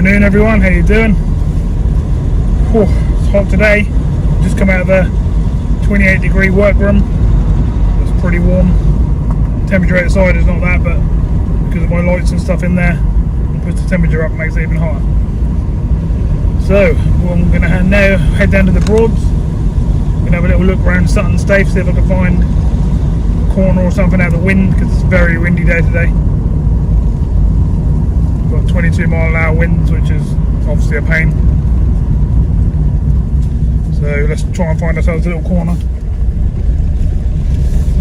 afternoon everyone, how you doing? It's hot today. Just come out of a 28-degree workroom. It's pretty warm. Temperature outside is not that, but because of my lights and stuff in there, it puts the temperature up, makes it even hotter. So what I'm going to now head down to the Broads. I'm going to have a little look around Sutton Staithe, see if I can find a corner or something out of the wind, because it's a very windy day today. 22-mile-an-hour winds, which is obviously a pain. So let's try and find ourselves a little corner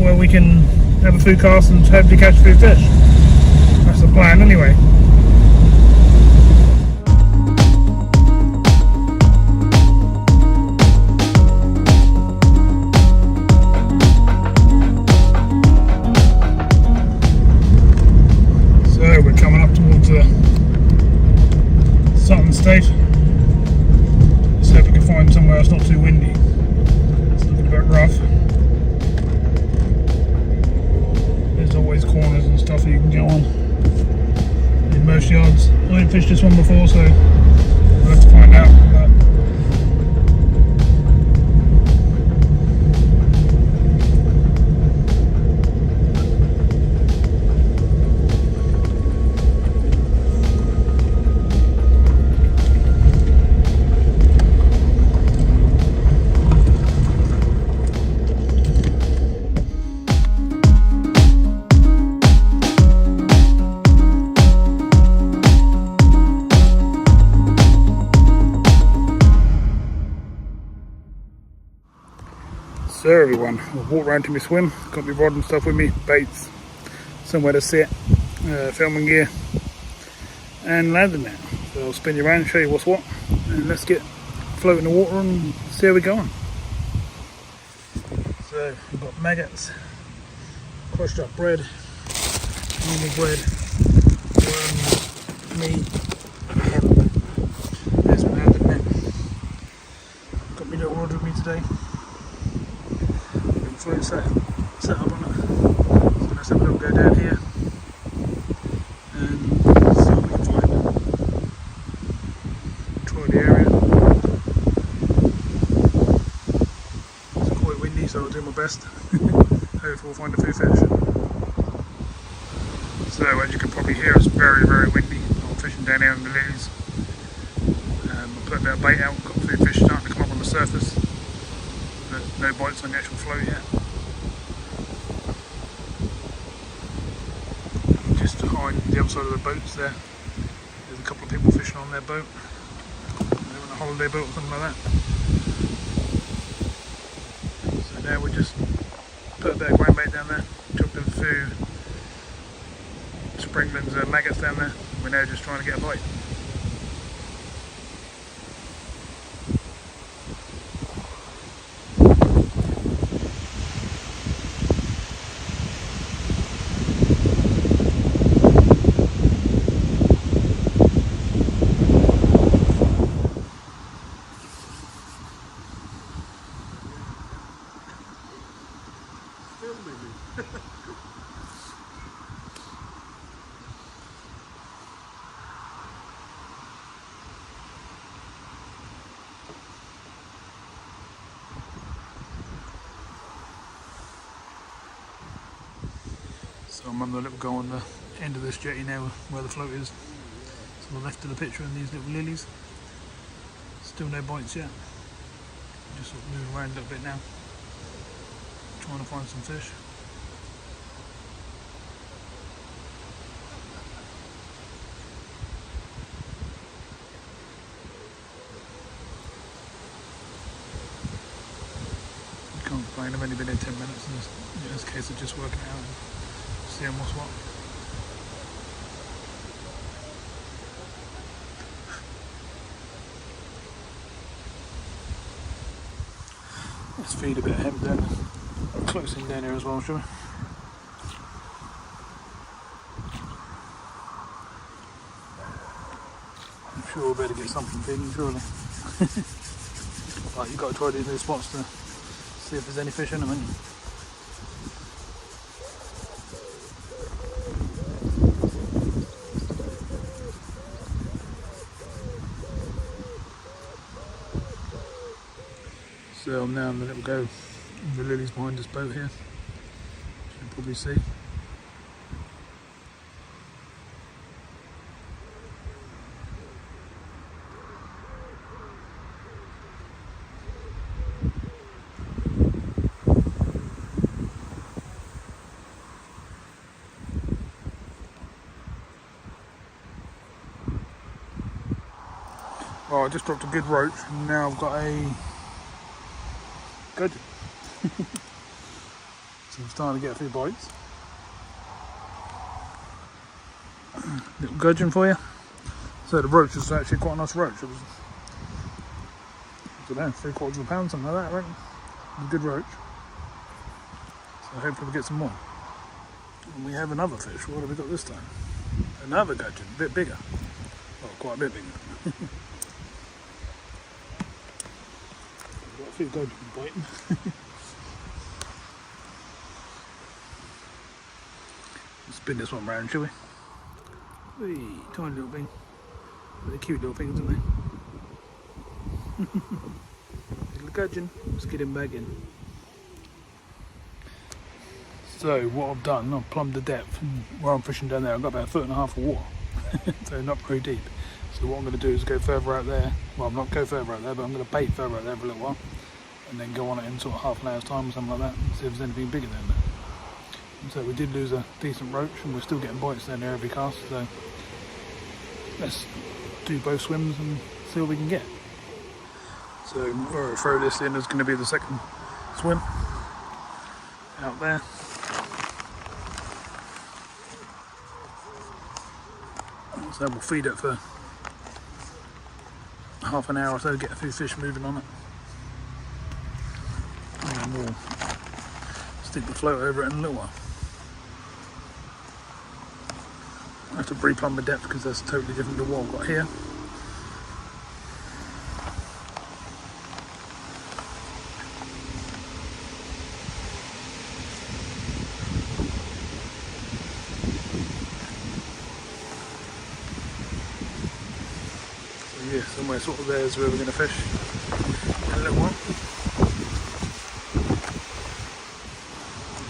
where we can have a food cast and hopefully catch a few fish. That's the plan anyway. So we're coming up towards Sutton Staithe. Let's hope we can find somewhere that's not too windy. It's looking a bit rough. There's always corners and stuff you can get on in most yards. I haven't fished this one before, so we'll have to find out. So everyone, I've walked round to my swim, got my rod and stuff with me, baits, somewhere to sit, filming gear, and landing now. So I'll spin you around, show you what's what, and let's get floating in the water and see how we go on. So we've got maggots, crushed up bread, normal bread, worms, meat, hemp. There's my landing net. Got my little rod with me today. Float set up on it. So let's have a little go down here and see what we can find. Try the area. It's quite windy, so I'll do my best. Hopefully we'll find a few fish. So as you can probably hear, it's very, very windy. I'm fishing down here in the lilies. I put a bit of bait out, got a few fish starting to come up on the surface. But no bites on the actual float yet. Just behind the other side of the boats there, there's a couple of people fishing on their boat. They're on a holiday boat or something like that. So now we just put a bit of ground bait down there, chucked in a few springlings and maggots down there. We're now just trying to get a bite. So I'm on the little go on the end of this jetty now where the float is. To the left of the picture and these little lilies. Still no bites yet. Just sort of moving around a little bit now. Trying to find some fish. Can't complain, I've only been here 10 minutes and it's a case of just working out and seeing what's what. Let's feed a bit of hemp down, close in down here as well, shall we? I'm sure we'll better get something feeding, surely. Right, you've got to try these new spots to see if there's any fish in them, haven't you? So I'm now in the little go of the lilies behind this boat here. You can probably see. Oh, I just dropped a good roach and now I've got a gudgeon. So I'm starting to get a few bites. Little gudgeon for you. So the roach is actually quite a nice roach. It was, I don't know, 3/4 of a pound, something like that, I reckon. It was a good roach. So hopefully we'll get some more. And we have another fish. What have we got this time? Another gudgeon, a bit bigger. Well, quite a bit bigger. Got a few gudgeons biting. Spin this one round, shall we? Whee, tiny little thing. They're cute little things, aren't they? Little gudgeon. Let's get him back in. So what I've done, I've plumbed the depth, and where I'm fishing down there I've got about 1.5 foot of water. So not very deep. So what I'm going to do is go further out there. Well, I'm not go further out there, but I'm going to bait further out there for a little while, and then go on it in sort of half an hour's time or something like that, and see if there's anything bigger down there. And so we did lose a decent roach, and we're still getting bites down there every cast. So let's do both swims and see what we can get. So where I throw this in is going to be the second swim out there. So we'll feed it for half an hour or so, get a few fish moving on it, and then we'll stick the float over it in a little while. I have to re-plumb the depth because that's totally different to what I've got here. Yeah, somewhere sort of there is where we're going to fish in a little while.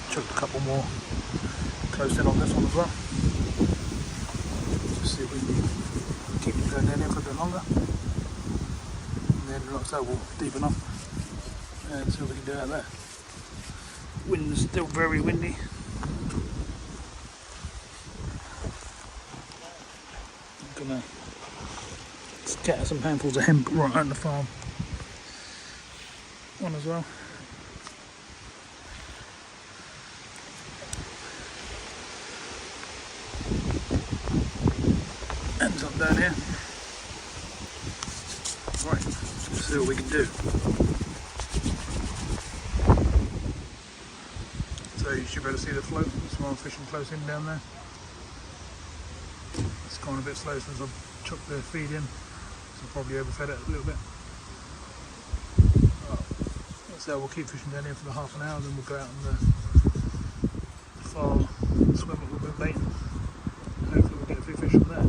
Chucked a couple more close in on this one as well. Just see if we can keep it going down here for a bit longer. And then like I say, we'll deepen up and see what we can do out there. Wind's still very windy. I'm gonna scatter some handfuls of hemp right out in the farm one as well. And some down here. Right, let's see what we can do. So you should be able to see the float. That's why I'm fishing close in down there. It's gone a bit slow since I've chucked the feed in. So probably overfed it a little bit. So we'll keep fishing down here for the half an hour, then we'll go out on the far swim it with a bait. Hopefully we'll get a few fish from there.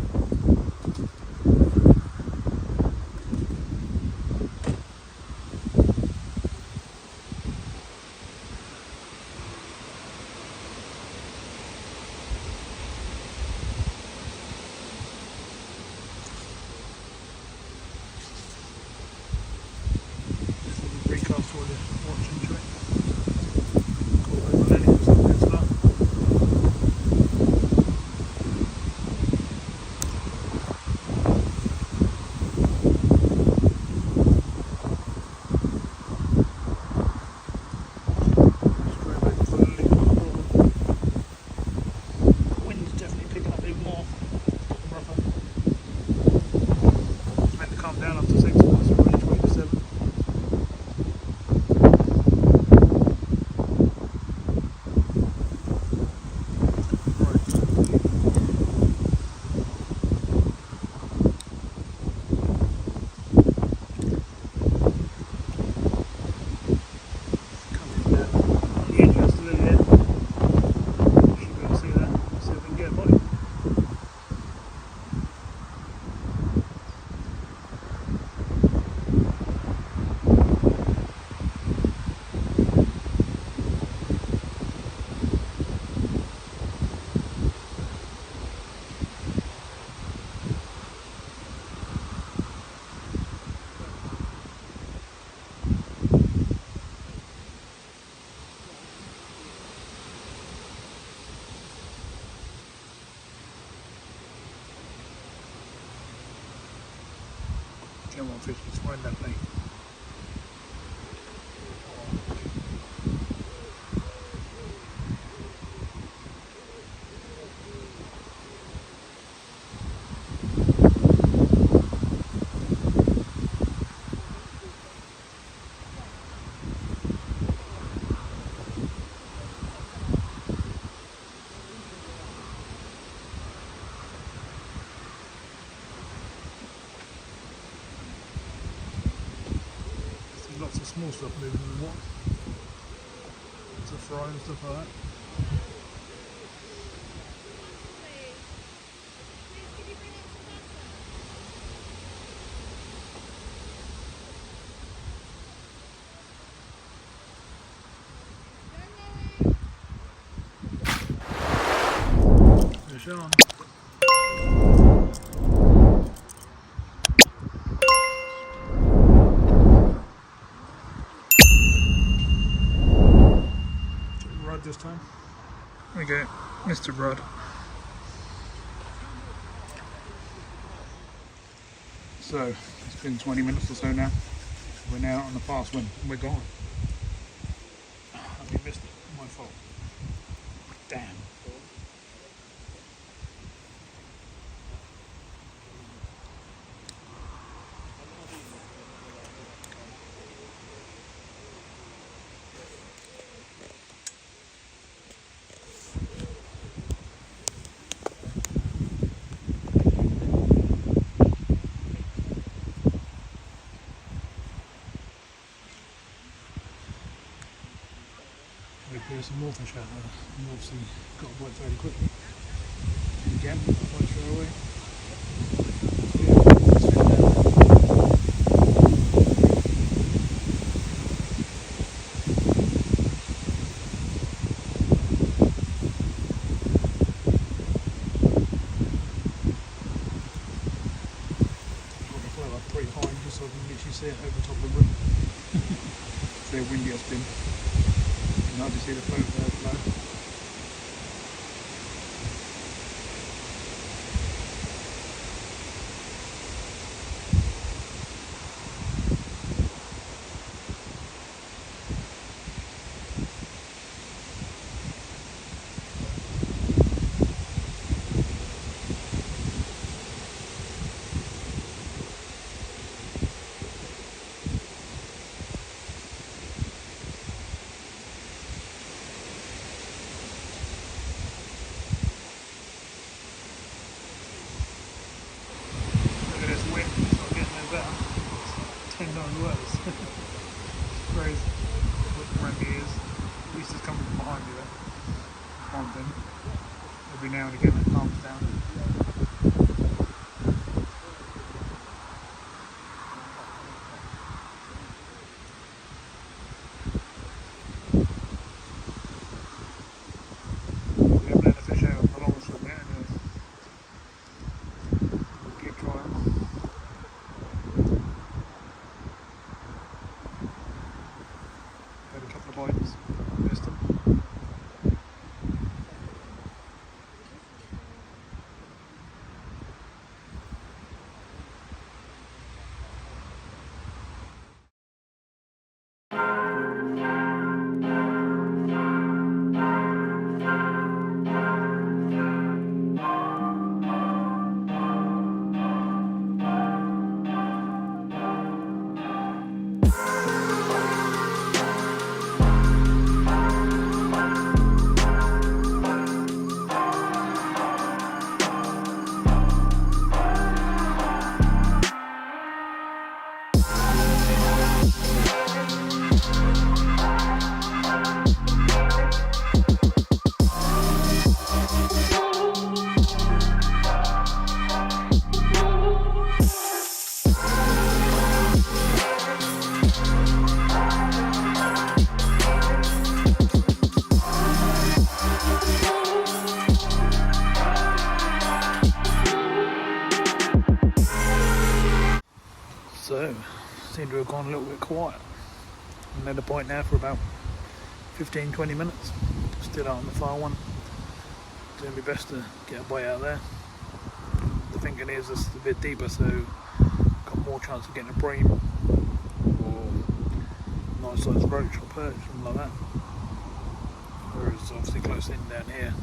Come on, fish, let's find that thing. Lots of small stuff moving in the water. Lots of fry and stuff like that. Fish on. This time. There we go, Mr. Rudd. So it's been 20 minutes or so now. We're now on the fast one and we're gone. We missed it, my fault. Damn. There's some more fish out there. And obviously got to bite fairly quickly. And again, quite far away. Got the flow up pretty high just so I can literally see it over the top of the room. It's their windiest bin. You can hardly see the float there flow. Worse. Crazy. Looking around the ears. At least it's coming from behind you there. Calm down. Every now and again it calms down. We haven't let the fish out for long swim yet anyway. We'll keep trying. Bites, missed them. So, seem to have gone a little bit quiet. I'm at a point now for about 15-20 minutes. Still out on the far one. Doing my best to get a bite out there. The thinking is it's a bit deeper, so got more chance of getting a bream or nice sized roach or perch, something like that. Whereas obviously close in down here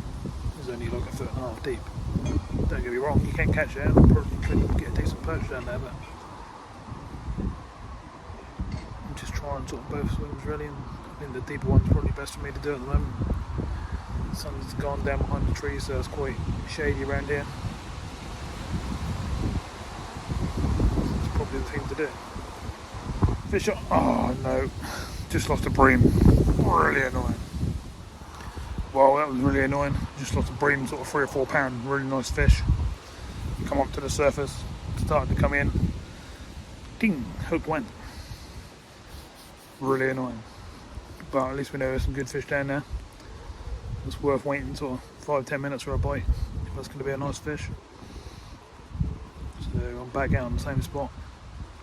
is only like 1.5 foot deep. Don't get me wrong, you can catch it out and probably get a decent perch down there, but I'm just trying sort of both swims really, and I think the deeper one's probably best for me to do at the moment. The sun's gone down behind the trees, so it's quite shady around here. It's probably the thing to do. Fish on. Oh no, just lost a bream. Really annoying. Well, that was really annoying. Just lost a bream, sort of 3 or 4 pound. Really nice fish. Come up to the surface, started to come in. Ding, hook went. Really annoying. But at least we know there's some good fish down there. It's worth waiting sort of 5-10 minutes for a bite if that's going to be a nice fish. So I'm back out on the same spot.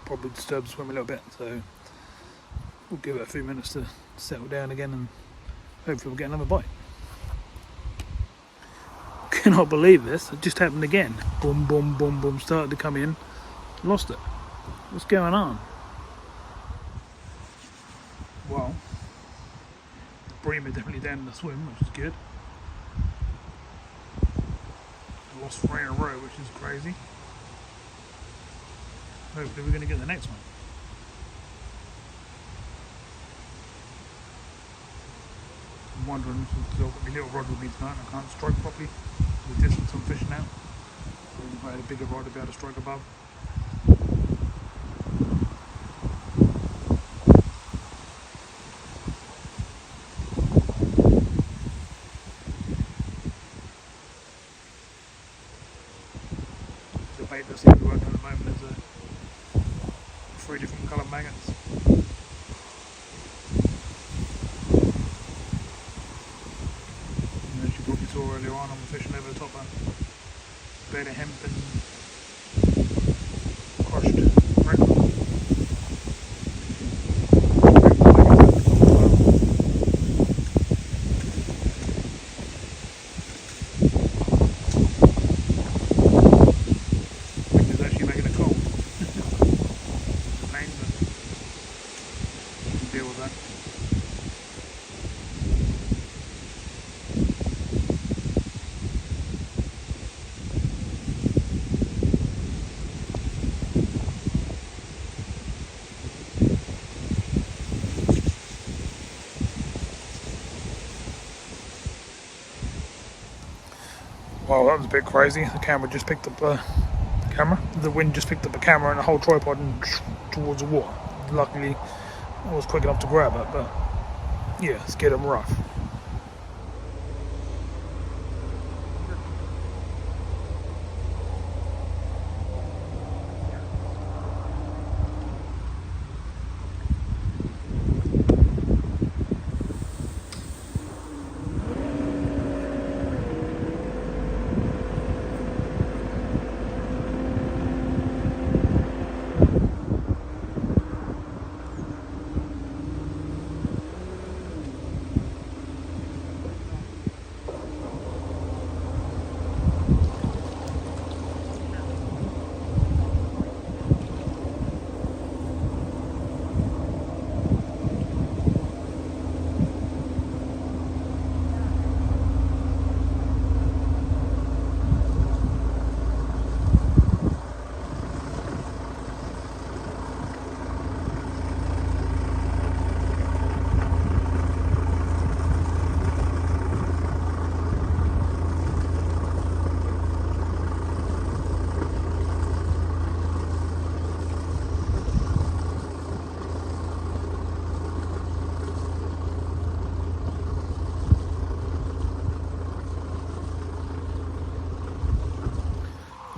Probably disturb the swim a little bit, so we'll give it a few minutes to settle down again and hopefully we'll get another bite. Cannot believe this, it just happened again. Boom, boom, boom, boom, started to come in, lost it. What's going on? Well, the bream are definitely down in the swim, which is good. I lost 3 in a row, which is crazy. Hopefully we're going to get the next one. I'm wondering if I've got my little rod with me tonight and I can't strike properly the distance I'm fishing out. If I had a bigger rod to be able to strike above. The bait that seems to be working at the moment is 3 different colour maggots. And as you probably saw earlier on, I'm fishing over the top of a bed of hemp and crushed record. Wind is actually making it cold. Pain, but you can deal with that. Wow, that was a bit crazy. The camera just picked up the wind just picked up the camera and the whole tripod and towards the water. Luckily, I was quick enough to grab it, but yeah, it's getting rough.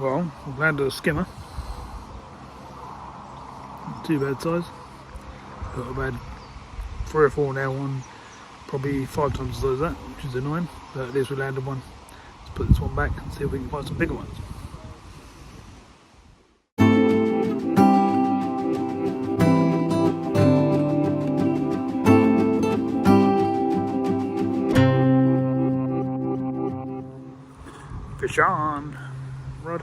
Well, I've landed a skimmer. Not too bad size. Got about 3 or 4 now, one probably 5 times the size of that, which is annoying, but at least we landed one. Let's put this one back and see if we can find some bigger ones. Fish on, rod.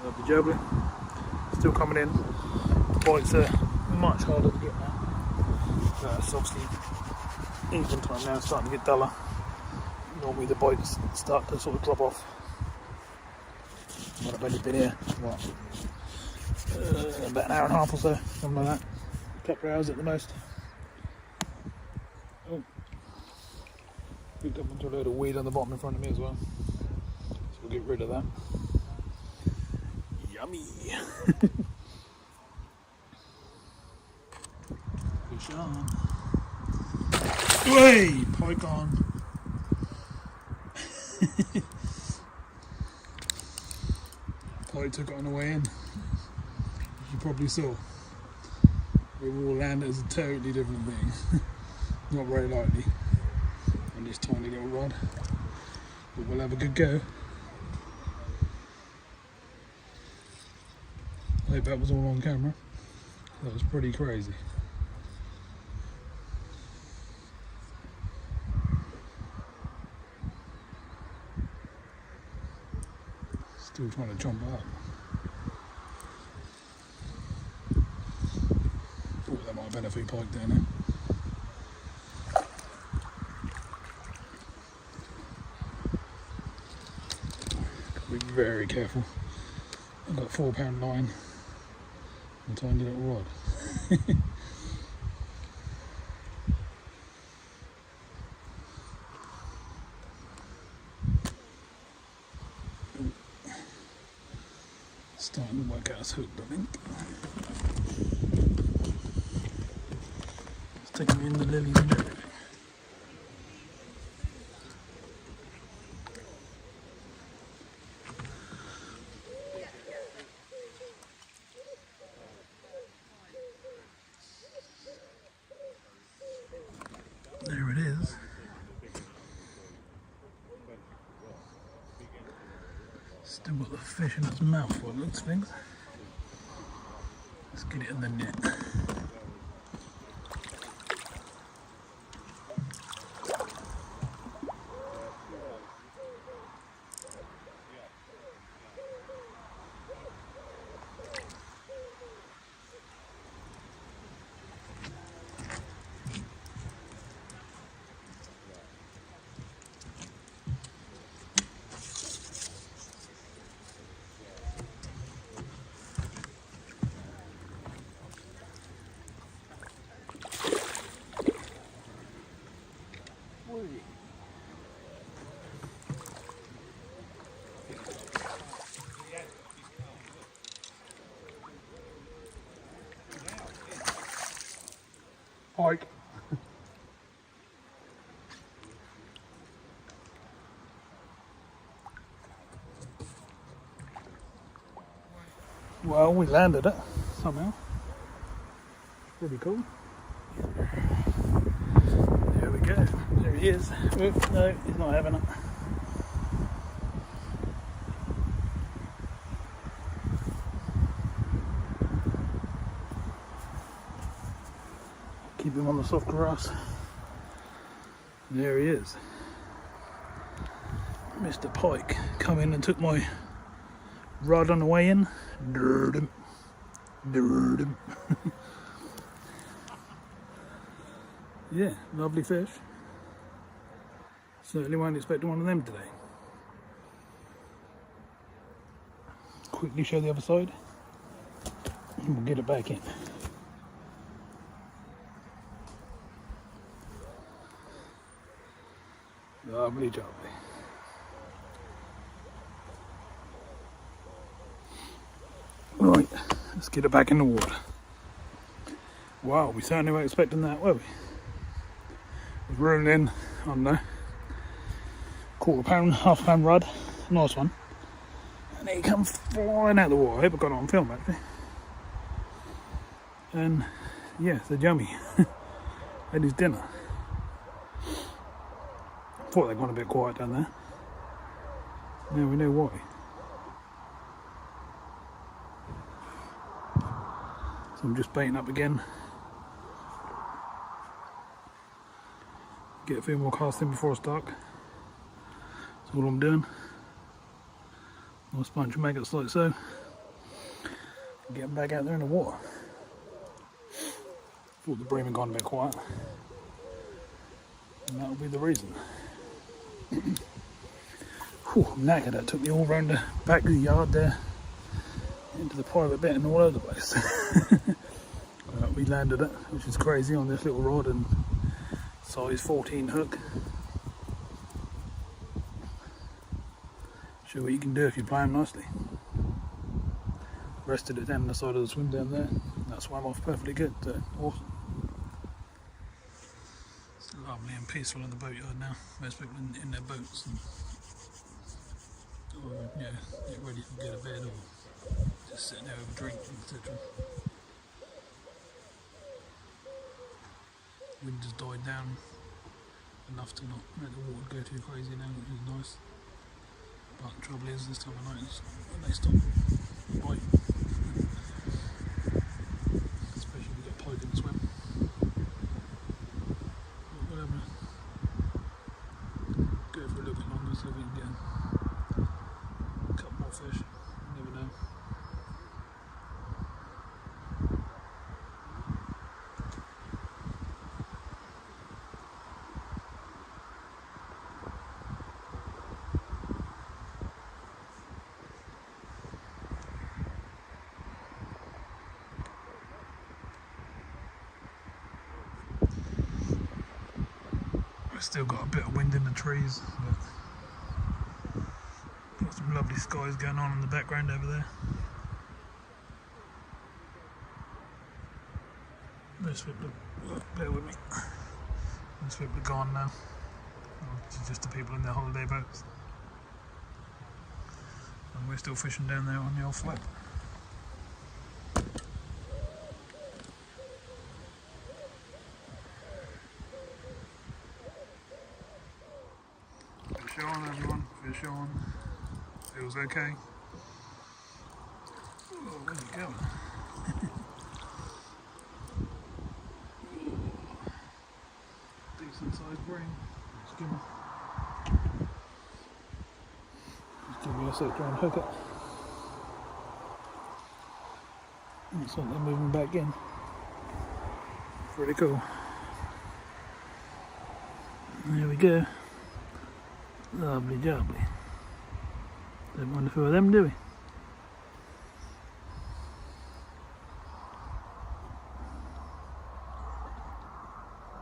The gerbil still coming in. The bites are much harder to get now. It's obviously evening time now, starting to get duller. Normally the bites start to sort of drop off. I've only been here, what, about an hour and a half or so, something like that. A couple of hours at the most. Oh, picked up onto a load of weed on the bottom in front of me as well. So we'll get rid of that. Yummy! Fish on. Hey, pike on. Pike took it on the way in. You probably saw. We all landed as a totally different thing. Not very likely on this tiny little rod, but we'll have a good go. I hope that was all on camera. That was pretty crazy. Still trying to jump up. Thought there might have been a few pike down there. Gotta be very careful. I've got a 4-pound line and a tiny little rod. Starting to work out as hooked, I think. It's taking me in the lilies and everything. There it is. Still got the fish in its mouth, what it looks things. Let's get it in the net. Pike. Well, we landed it somehow. Pretty cool. There we go. There he is. Oops, no, he's not having it. Keep him on the soft grass. There he is. Mr. Pike come in and took my rod on the way in. Dirred him. Dirred him. Yeah, lovely fish. Certainly won't expect one of them today. Quickly show the other side and we'll get it back in. Lovely job. Right, let's get it back in the water. Wow, we certainly weren't expecting that, were we? We've reeled in, I don't know, quarter pound, half pound rod, nice one. And he comes flying out the water. I hope I got it on film actually. And yeah, it's a yummy. Had his dinner. Thought they'd gone a bit quiet down there. Now we know why. So I'm just baiting up again. Get a few more casts in before it's dark. That's all I'm doing. Nice bunch of maggots like so. getting back out there in the water. Thought the bream had gone a bit quiet, and that'll be the reason. Whew, I'm knackered. That took me all round the back of the yard there, into the private bit and all over the place. We landed it, which is crazy, on this little rod and size 14 hook. Show what you can do if you play them nicely. Rested it down the side of the swim down there. That swam off perfectly good. Awesome. It's lovely and peaceful in the boatyard now. Most people in their boats and yeah, get ready to go to bed or just sitting there with a drink, etc. Wind has died down enough to not let the water go too crazy now, which is nice. But the trouble is, this time of night is when they stop biting. Especially if we get pike in the swim. But whatever. Go for a little bit longer so we can get a couple more fish. You never know. Still got a bit of wind in the trees, but got some lovely skies going on in the background over there. This people bear with me. This people are gone now. It's just the people in their holiday boats, and we're still fishing down there on the old float. Fish on, everyone, fish on. Feels okay. Oh, where's it going? Decent sized bream. Just give me a sec, try and hook it. Looks like they're moving back in. Pretty cool. There we go. Lovely jubbly. Don't want a few of them, do we?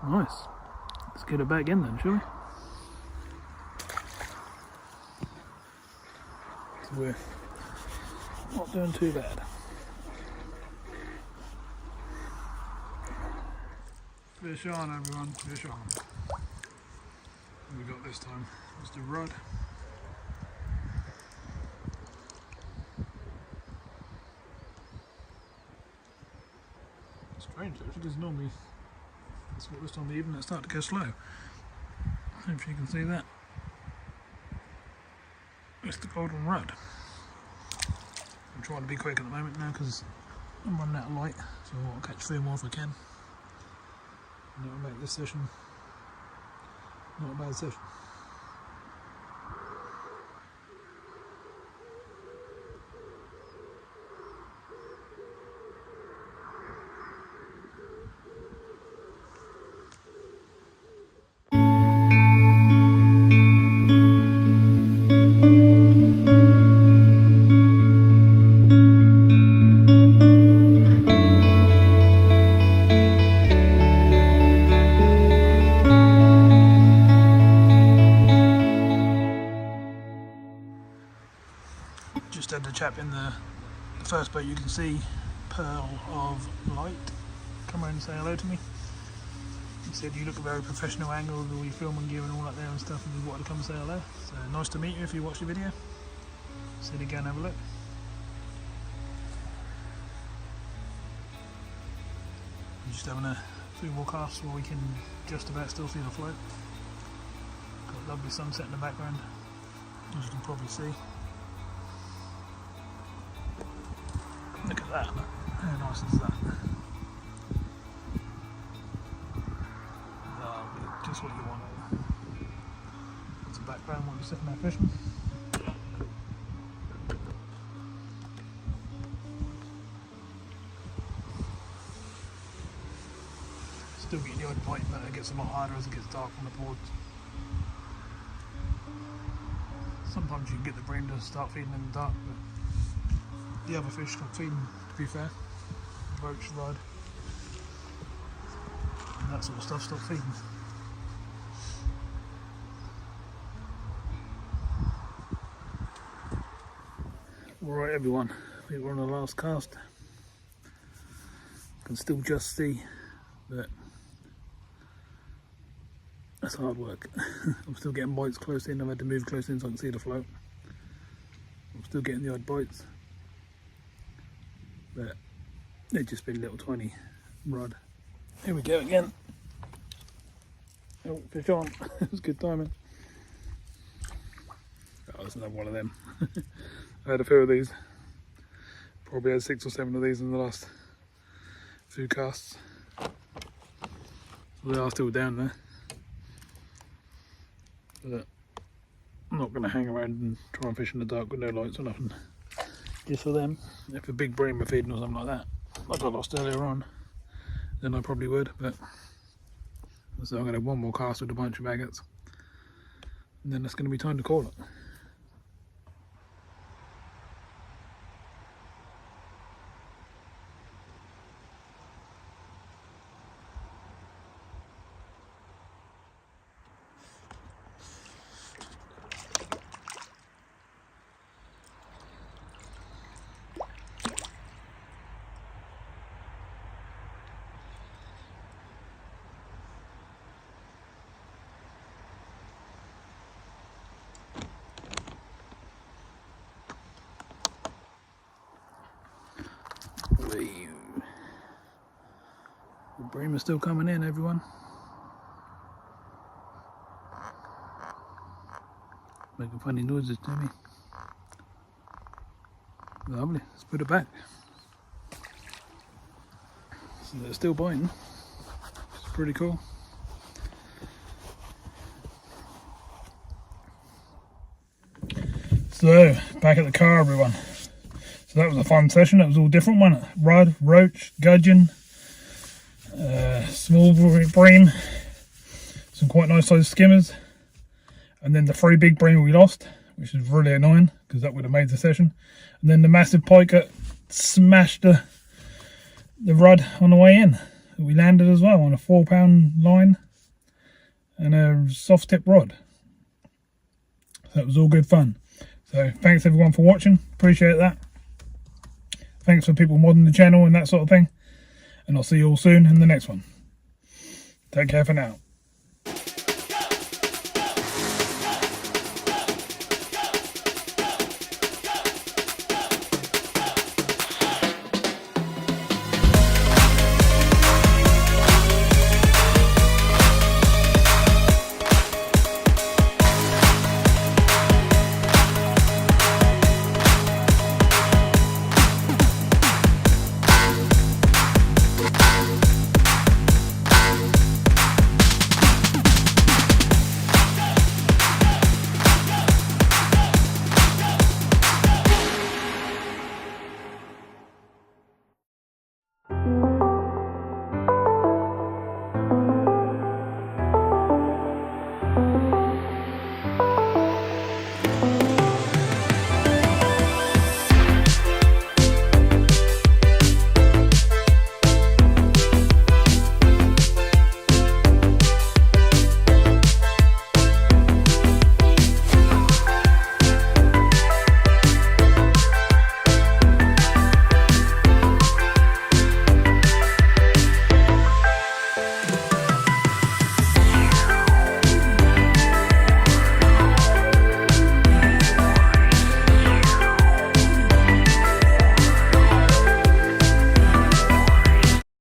Nice. Let's get it back in then, shall we? So we're not doing too bad. Fish on, everyone, fish on. What we got this time? Just a rod. Strange actually, because normally it's what this time of the evening it starts to go slow. If you can see that. It's the golden rod. I'm trying to be quick at the moment now because I'm running out of light, so I'll catch 3 more if I can. And that will make this session not a bad session. Just had the chap in the first boat, you can see Pearl of Light come around and say hello to me. He said you look a very professional angle with all your filming gear and all that there and stuff, and he wanted to come and say hello. So nice to meet you if you watch the video. See you again, have a look. I'm just having a few more casts where we can just about still see the float. Got a lovely sunset in the background, as you can probably see. Look at that, how nice is that? Lovely, just what you want. It's a background while you're sitting there fishing. still getting the odd bite, but it gets a lot harder as it gets dark on the boards. Sometimes you can get the bream to start feeding in the dark, but the other fish stop feeding, to be fair. Roach, rudd, and that sort of stuff stop feeding. Alright everyone, I think we're on the last cast. Can still just see that that's hard work. I'm still getting bites close in. I've had to move close in so I can see the float. I'm still getting the odd bites, but they've just been little tiny rudd. Here we go again. Oh, fish on. It was good timing. Oh, there's another one of them. I had a few of these. Probably had 6 or 7 of these in the last few casts. So they are still down there. But I'm not going to hang around and try and fish in the dark with no lights or nothing. Just for them. If a big bream were feeding or something like that, like I lost earlier on, then I probably would. But so I'm going to have one more cast with a bunch of maggots, and then it's going to be time to call it. The bream is still coming in, everyone. Making funny noises to me. Lovely, let's put it back. So they're still biting. It's pretty cool. So, back at the car, everyone. So that was a fun session. It was all different, wasn't it? Rudd, roach, gudgeon, small bream, some quite nice sized skimmers, and then the 3 big bream we lost, which is really annoying because that would have made the session. And then the massive pike that smashed the rudd on the way in. We landed as well on a 4-pound line and a soft tip rod. So it was all good fun. So thanks everyone for watching, appreciate that. Thanks for people modding the channel and that sort of thing. And I'll see you all soon in the next one. Take care for now.